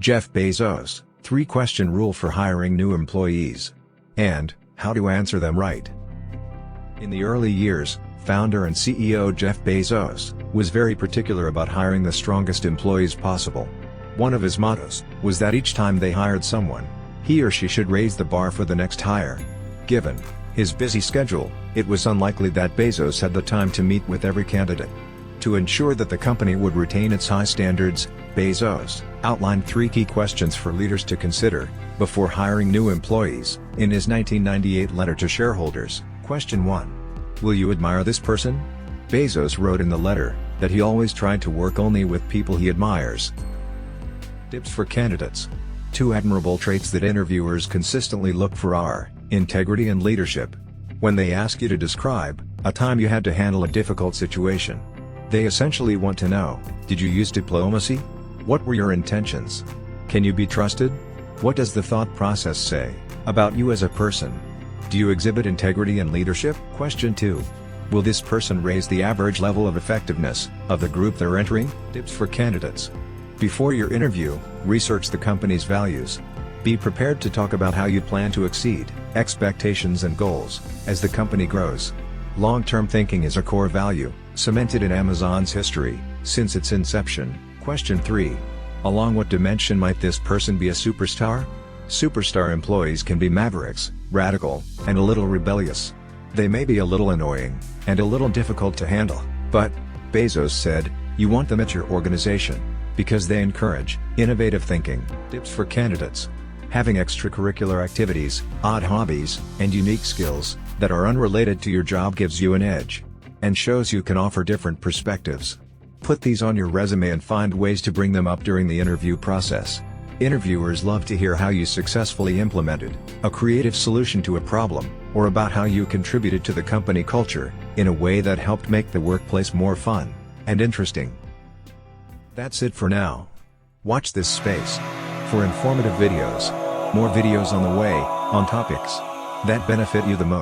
Jeff Bezos, 3-question rule for hiring new employees. And, how to answer them right. In the early years, founder and CEO Jeff Bezos was very particular about hiring the strongest employees possible. One of his mottos was that each time they hired someone, he or she should raise the bar for the next hire. Given his busy schedule, it was unlikely that Bezos had the time to meet with every candidate. To ensure that the company would retain its high standards, Bezos outlined 3 key questions for leaders to consider before hiring new employees in his 1998 letter to shareholders. Question 1. Will you admire this person? Bezos wrote in the letter that he always tried to work only with people he admires. Tips for candidates. 2 admirable traits that interviewers consistently look for are integrity and leadership. When they ask you to describe a time you had to handle a difficult situation, they essentially want to know, did you use diplomacy? What were your intentions? Can you be trusted? What does the thought process say about you as a person? Do you exhibit integrity and leadership? Question 2. Will this person raise the average level of effectiveness of the group they're entering? Tips for candidates. Before your interview, research the company's values. Be prepared to talk about how you plan to exceed expectations and goals as the company grows. Long-term thinking is a core value, cemented in Amazon's history since its inception. Question 3. Along what dimension might this person be a superstar? Superstar employees can be mavericks, radical, and a little rebellious. They may be a little annoying, and a little difficult to handle, but, Bezos said, you want them at your organization, because they encourage innovative thinking. Tips for candidates. Having extracurricular activities, odd hobbies, and unique skills that are unrelated to your job gives you an edge, and shows you can offer different perspectives. Put these on your resume and find ways to bring them up during the interview process. Interviewers love to hear how you successfully implemented a creative solution to a problem, or about how you contributed to the company culture in a way that helped make the workplace more fun and interesting. That's it for now. Watch this space for informative videos. More videos on the way, on topics that benefit you the most.